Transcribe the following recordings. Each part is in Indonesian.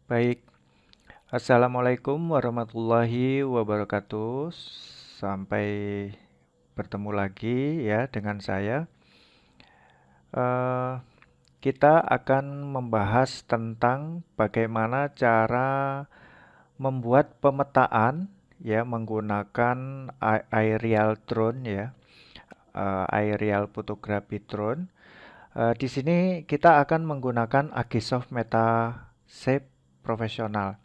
Baik, Assalamualaikum warahmatullahi wabarakatuh. Sampai bertemu lagi ya dengan saya. Eh, kita akan membahas tentang bagaimana cara membuat pemetaan ya menggunakan aerial drone ya, aerial photography drone. Di sini kita akan menggunakan Agisoft MetaShape Professional.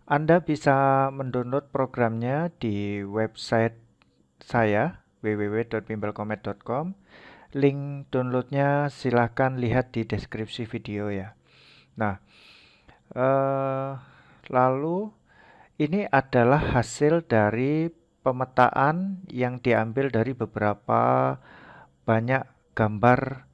Anda bisa mendownload programnya di website saya www.bimbelkomet.com. Link downloadnya silahkan lihat di deskripsi video ya. Nah, eh, lalu ini adalah hasil dari pemetaan yang diambil dari beberapa banyak gambar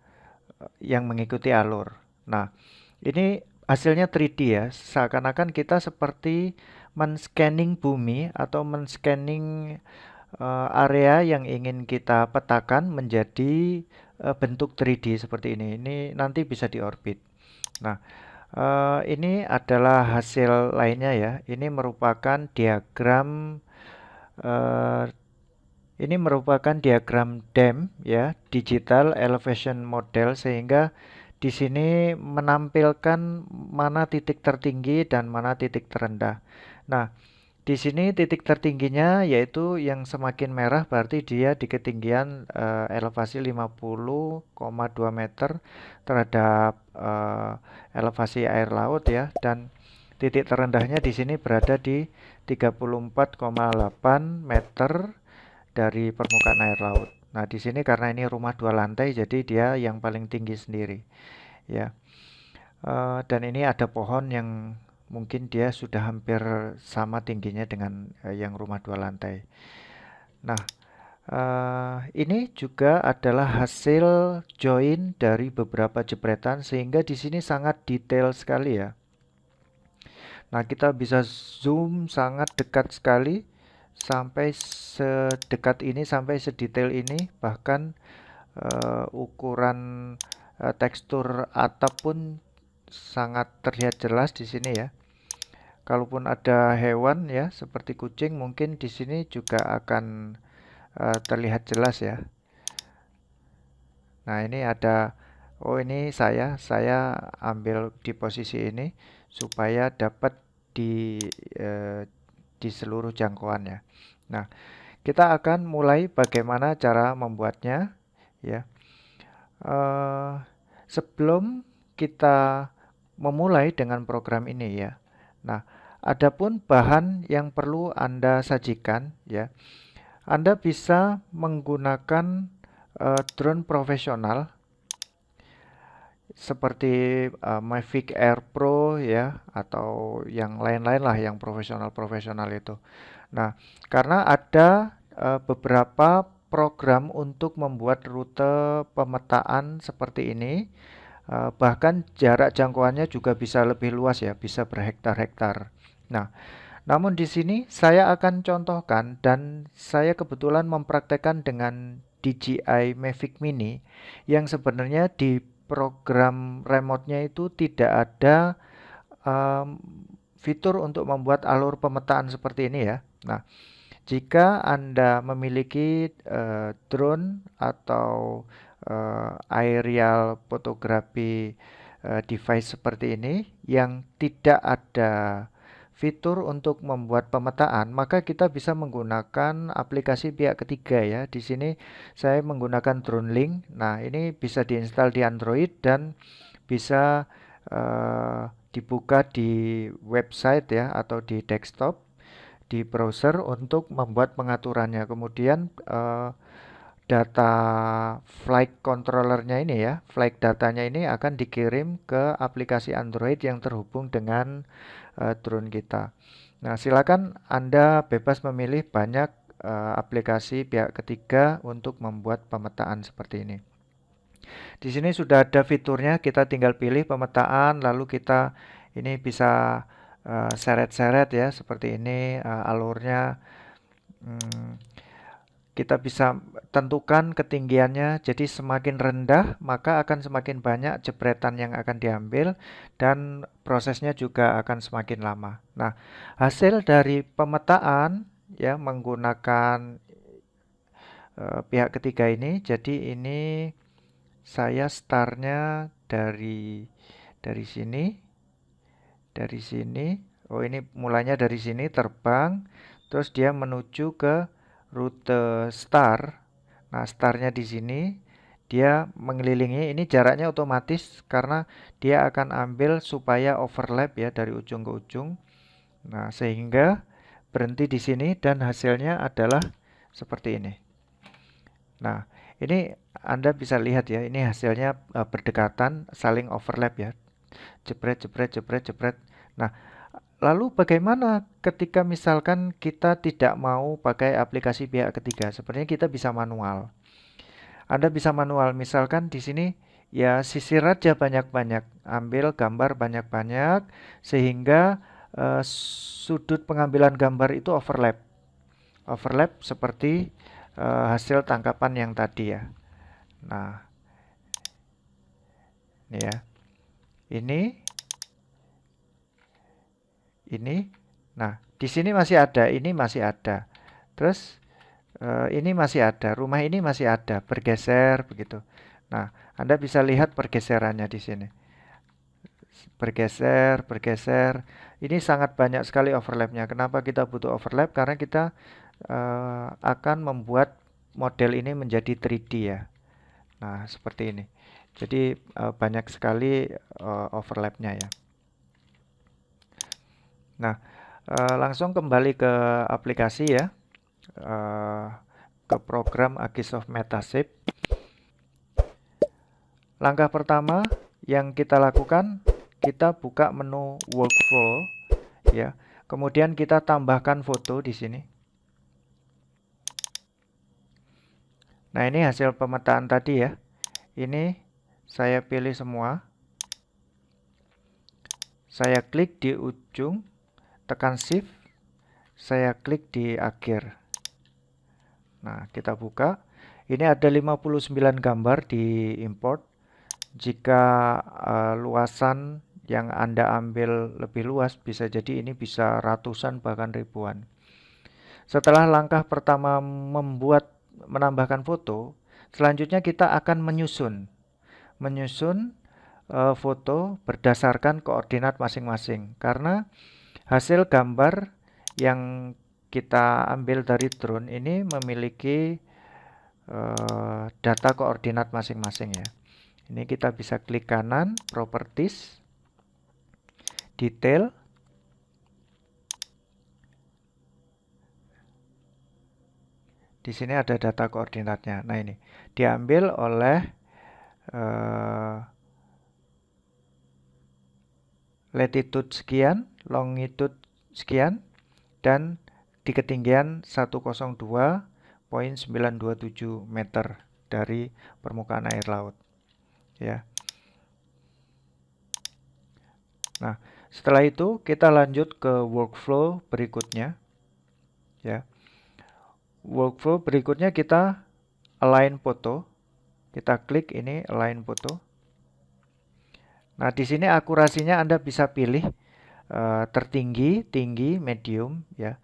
yang mengikuti alur. Nah, ini hasilnya 3D ya, seakan-akan kita seperti men-scanning bumi atau men-scanning area yang ingin kita petakan menjadi bentuk 3D seperti ini. Ini nanti bisa diorbit. Nah, ini adalah hasil lainnya ya. Ini merupakan diagram eh, DEM ya, Digital Elevation Model, sehingga di sini menampilkan mana titik tertinggi dan mana titik terendah. Nah, di sini titik tertingginya yaitu yang semakin merah berarti dia di ketinggian elevasi 50,2 meter terhadap elevasi air laut ya, dan titik terendahnya di sini berada di 34,8 meter dari permukaan air laut. Nah, di sini karena ini rumah 2 lantai, jadi dia yang paling tinggi sendiri, ya. Dan ini ada pohon yang mungkin dia sudah hampir sama tingginya dengan yang rumah 2 lantai. Nah, ini juga adalah hasil join dari beberapa jepretan sehingga di sini sangat detail sekali ya. Nah, kita bisa zoom sangat dekat sekali sampai sedekat ini, sampai sedetail ini, bahkan ukuran tekstur atap pun sangat terlihat jelas di sini ya. Kalaupun ada hewan ya seperti kucing, mungkin di sini juga akan terlihat jelas ya. Nah, ini ada, oh ini saya ambil di posisi ini supaya dapat di eh, di seluruh jangkauannya. Nah, kita akan mulai bagaimana cara membuatnya ya. Eh, Sebelum kita memulai dengan program ini ya. Nah, adapun bahan yang perlu Anda sajikan ya. Anda bisa menggunakan drone profesional seperti Mavic Air Pro ya, atau yang lain-lain lah yang profesional-profesional itu. Nah, karena ada beberapa program untuk membuat rute pemetaan seperti ini, bahkan jarak jangkauannya juga bisa lebih luas ya, bisa berhektar-hektar. Nah, namun di sini saya akan contohkan dan saya kebetulan mempraktekkan dengan DJI Mavic Mini yang sebenarnya di program remote-nya itu tidak ada em, fitur untuk membuat alur pemetaan seperti ini ya. Nah, jika Anda memiliki drone atau aerial photography device seperti ini yang tidak ada fitur untuk membuat pemetaan, maka kita bisa menggunakan aplikasi pihak ketiga ya. Di sini saya menggunakan DroneLink. Nah, ini bisa diinstal di Android dan bisa dibuka di website ya atau di desktop di browser untuk membuat pengaturannya. Kemudian data flight controllernya ini ya, flight datanya ini akan dikirim ke aplikasi Android yang terhubung dengan drone kita. Nah, silakan Anda bebas memilih banyak aplikasi pihak ketiga untuk membuat pemetaan seperti ini. Di sini sudah ada fiturnya, kita tinggal pilih pemetaan, lalu kita ini bisa seret-seret ya, seperti ini alurnya. Hmm, kita bisa tentukan ketinggiannya. Jadi semakin rendah maka akan semakin banyak jepretan yang akan diambil dan prosesnya juga akan semakin lama. Nah, hasil dari pemetaan ya menggunakan pihak ketiga ini. Jadi ini saya startnya dari sini, dari sini. Oh, ini mulanya dari sini terbang, terus dia menuju ke rute star. Nah, startnya di sini, dia mengelilingi. Ini jaraknya otomatis karena dia akan ambil supaya overlap ya dari ujung ke ujung. Nah, sehingga berhenti di sini dan hasilnya adalah seperti ini. Nah, ini Anda bisa lihat ya, ini hasilnya berdekatan, saling overlap ya. Jepret, jepret, jepret, jepret. Nah, lalu bagaimana ketika misalkan kita tidak mau pakai aplikasi pihak ketiga? Sebenarnya kita bisa manual. Anda bisa manual, misalkan di sini ya sisir aja banyak-banyak, ambil gambar banyak-banyak sehingga sudut pengambilan gambar itu overlap. Overlap seperti hasil tangkapan yang tadi ya. Nah, ini ya. Ini. Nah, di sini masih ada, ini masih ada. Terus ini masih ada, rumah ini masih ada, bergeser begitu. Nah, Anda bisa lihat pergeserannya di sini. Bergeser, bergeser. Ini sangat banyak sekali overlapnya. Kenapa kita butuh overlap? Karena kita akan membuat model ini menjadi 3D ya. Nah, seperti ini. Jadi banyak sekali overlapnya ya. Nah, langsung kembali ke aplikasi ya, ke program Agisoft Metashape. Langkah pertama yang kita lakukan, kita buka menu Workflow ya. Kemudian kita tambahkan foto di sini. Nah, ini hasil pemetaan tadi ya. Ini saya pilih semua. Saya klik di ujung, tekan Shift, saya klik di akhir. Nah, kita buka. Ini ada 59 gambar di import. Jika luasan yang Anda ambil lebih luas, bisa jadi ini bisa ratusan bahkan ribuan. Setelah langkah pertama menambahkan foto, selanjutnya kita akan menyusun foto berdasarkan koordinat masing-masing. Karena hasil gambar yang kita ambil dari drone ini memiliki data koordinat masing-masing ya. Ini kita bisa klik kanan, properties, detail. Di sini ada data koordinatnya. Nah, ini diambil oleh latitude sekian, longitude sekian, dan di ketinggian 102.927 meter dari permukaan air laut. Ya. Nah, setelah itu kita lanjut ke workflow berikutnya. Ya. Workflow berikutnya kita align foto. Kita klik ini align foto. Nah, di sini akurasinya Anda bisa pilih tertinggi, tinggi, medium ya.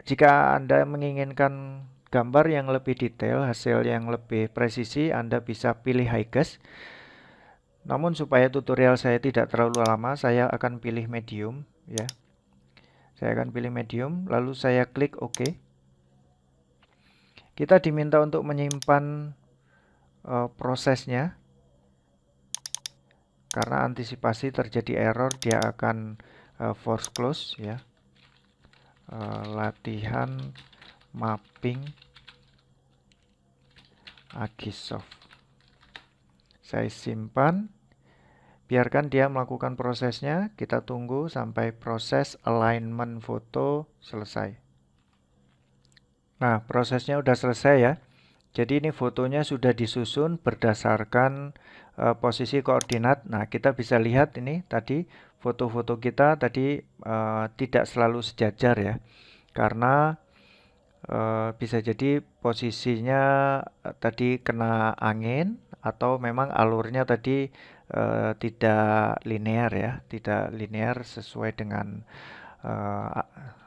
Jika Anda menginginkan gambar yang lebih detail, hasil yang lebih presisi, Anda bisa pilih highest. Namun supaya tutorial saya tidak terlalu lama, saya akan pilih medium ya. Saya akan pilih medium, lalu saya klik OK. Kita diminta untuk menyimpan prosesnya. Karena antisipasi terjadi error, dia akan force close ya. Latihan mapping Agisoft. Saya simpan, biarkan dia melakukan prosesnya. Kita tunggu sampai proses alignment foto selesai. Nah, prosesnya udah selesai ya. Jadi ini fotonya sudah disusun berdasarkan posisi koordinat. Nah, kita bisa lihat ini tadi foto-foto kita tadi tidak selalu sejajar ya. Karena Bisa jadi posisinya tadi kena angin atau memang alurnya tadi tidak linear ya, tidak linear sesuai dengan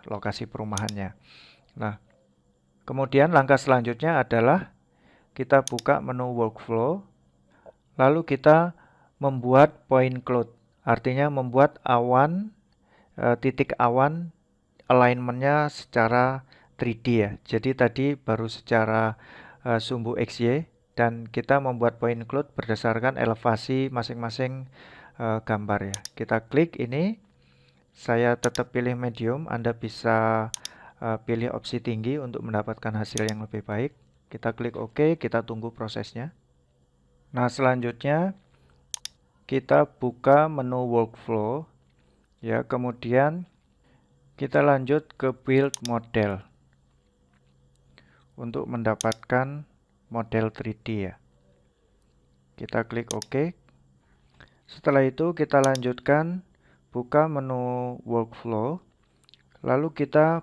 lokasi perumahannya. Nah, kemudian langkah selanjutnya adalah kita buka menu workflow, lalu kita membuat point cloud, artinya membuat awan, titik awan alignmentnya secara 3D ya. Jadi tadi baru secara sumbu XY dan kita membuat point cloud berdasarkan elevasi masing-masing gambar ya. Kita klik ini, saya tetap pilih medium, Anda bisa pilih opsi tinggi untuk mendapatkan hasil yang lebih baik. Kita klik OK, kita tunggu prosesnya. Nah, selanjutnya kita buka menu workflow ya, kemudian kita lanjut ke build model untuk mendapatkan model 3D ya. Kita klik OK. Setelah itu kita lanjutkan buka menu workflow, lalu kita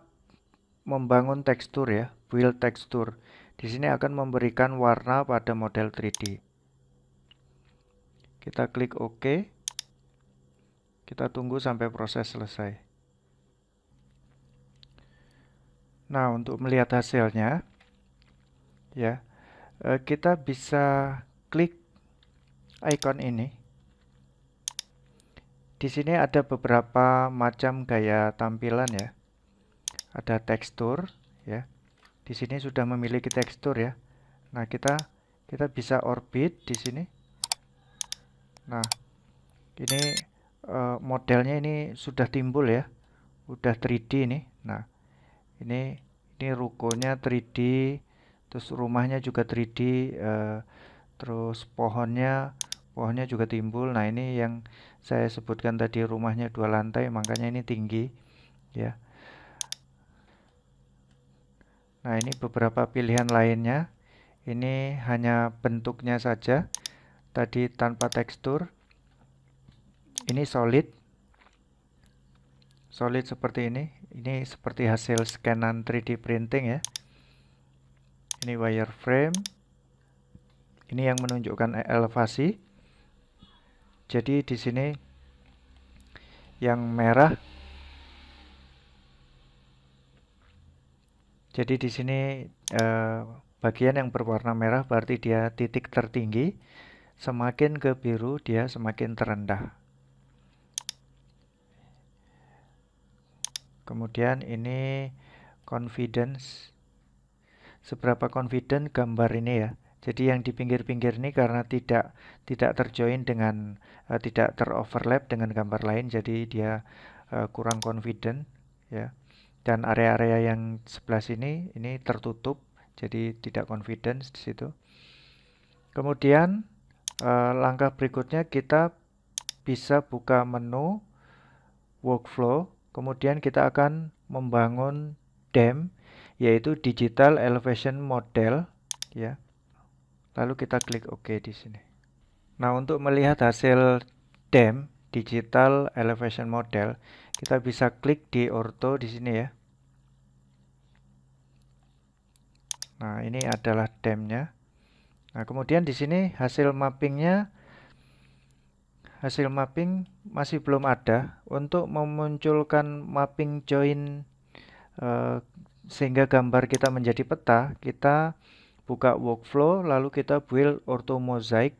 membangun tekstur ya, build tekstur. Di sini akan memberikan warna pada model 3D. Kita klik OK. Kita tunggu sampai proses selesai. Nah, untuk melihat hasilnya ya, kita bisa klik icon ini. Di sini ada beberapa macam gaya tampilan ya. Ada tekstur ya. Di sini sudah memiliki tekstur ya. Nah, kita bisa orbit di sini. Nah, ini modelnya ini sudah timbul ya. Udah 3D ini. Nah, ini rukonya 3D, terus rumahnya juga 3D, terus pohonnya juga timbul. Nah, ini yang saya sebutkan tadi, rumahnya 2 lantai, makanya ini tinggi ya. Nah, ini beberapa pilihan lainnya. Ini hanya bentuknya saja. Tadi tanpa tekstur. Ini solid. Solid seperti ini. Ini seperti hasil scanan 3D printing ya. Ini wireframe. Ini yang menunjukkan elevasi. Jadi di sini yang merah. Jadi di sini bagian yang berwarna merah berarti dia titik tertinggi. Semakin ke biru dia semakin terendah. Kemudian ini confidence. Seberapa confident gambar ini ya. Jadi yang di pinggir-pinggir ini karena tidak terjoin dengan tidak teroverlap dengan gambar lain, jadi dia kurang confident ya. Dan area-area yang sebelah sini ini tertutup, jadi tidak confident di situ. Kemudian langkah berikutnya kita bisa buka menu workflow, kemudian kita akan membangun DEM, yaitu Digital Elevation Model ya. Lalu kita klik OK di sini. Nah, untuk melihat hasil DEM, Digital Elevation Model, kita bisa klik di ortho di sini ya. Nah, ini adalah DEM-nya. Nah, kemudian di sini hasil mapping masih belum ada. Untuk memunculkan mapping join sehingga gambar kita menjadi peta, kita buka workflow, lalu kita build ortho mosaic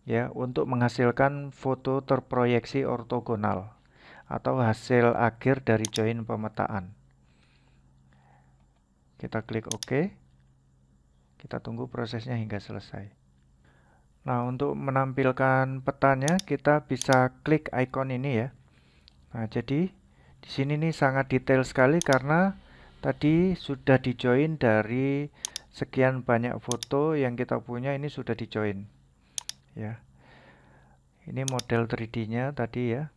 ya, untuk menghasilkan foto terproyeksi ortogonal atau hasil akhir dari join pemetaan. Kita klik OK. Kita tunggu prosesnya hingga selesai. Nah, untuk menampilkan petanya kita bisa klik icon ini ya. Nah, jadi di sini nih sangat detail sekali karena tadi sudah dijoin dari sekian banyak foto yang kita punya, ini sudah dijoin ya. Ini model 3D-nya tadi ya.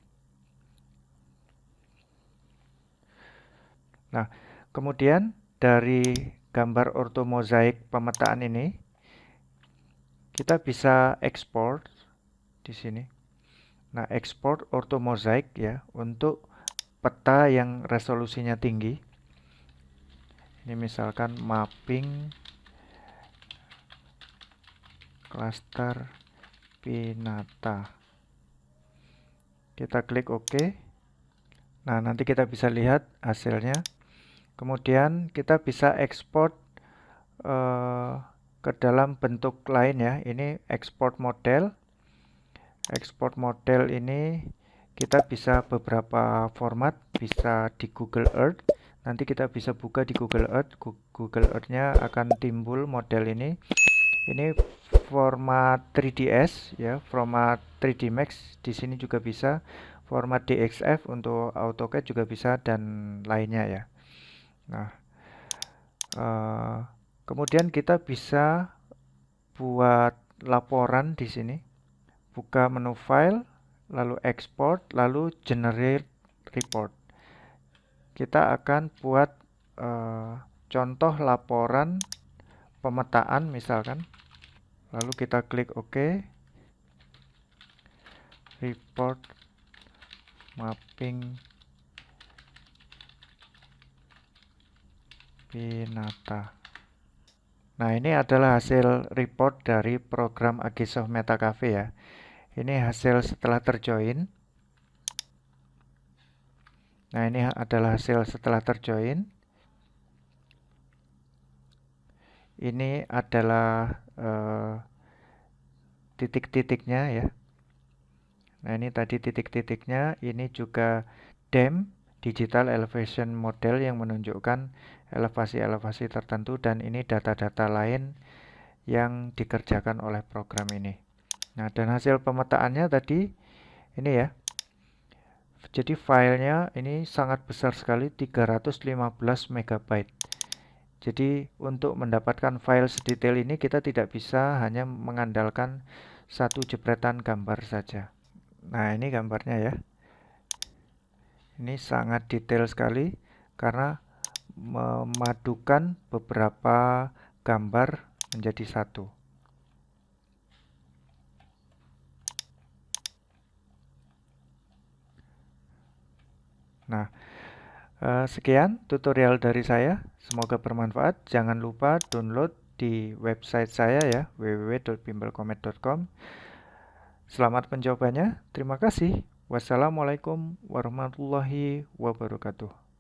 Nah, kemudian dari gambar ortomozaik pemetaan ini kita bisa ekspor di sini. Nah, ekspor ortomozaik ya untuk peta yang resolusinya tinggi. Ini misalkan mapping klaster Pinata. Kita klik OK. Nah, nanti kita bisa lihat hasilnya. Kemudian kita bisa ekspor ke dalam bentuk lain ya. Ini ekspor model. Ekspor model ini kita bisa beberapa format, bisa di Google Earth. Nanti kita bisa buka di Google Earth. Google Earth-nya akan timbul model ini. Ini format 3ds ya, format 3D Max di sini juga bisa, format DXF untuk AutoCAD juga bisa dan lainnya ya. Nah, kemudian kita bisa buat laporan di sini. Buka menu file, lalu export, lalu generate report. Kita akan buat contoh laporan pemetaan misalkan. Lalu kita klik OK. Report mapping Pinata. Nah, ini adalah hasil report dari program Agisoft MetaCafe ya. Ini hasil setelah terjoin. Nah, ini adalah hasil setelah terjoin. Ini adalah titik-titiknya ya. Nah, ini tadi titik-titiknya. Ini juga DEM, Digital Elevation Model, yang menunjukkan elevasi-elevasi tertentu, dan ini data-data lain yang dikerjakan oleh program ini. Nah, dan hasil pemetaannya tadi ini ya. Jadi filenya ini sangat besar sekali, 315 MB. Jadi untuk mendapatkan file sedetail ini kita tidak bisa hanya mengandalkan satu jepretan gambar saja. Nah, ini gambarnya ya. Ini sangat detail sekali karena memadukan beberapa gambar menjadi satu. Nah, sekian tutorial dari saya. Semoga bermanfaat. Jangan lupa download di website saya ya, www.bimbelcomet.com. Selamat mencobanya. Terima kasih. Wassalamualaikum warahmatullahi wabarakatuh.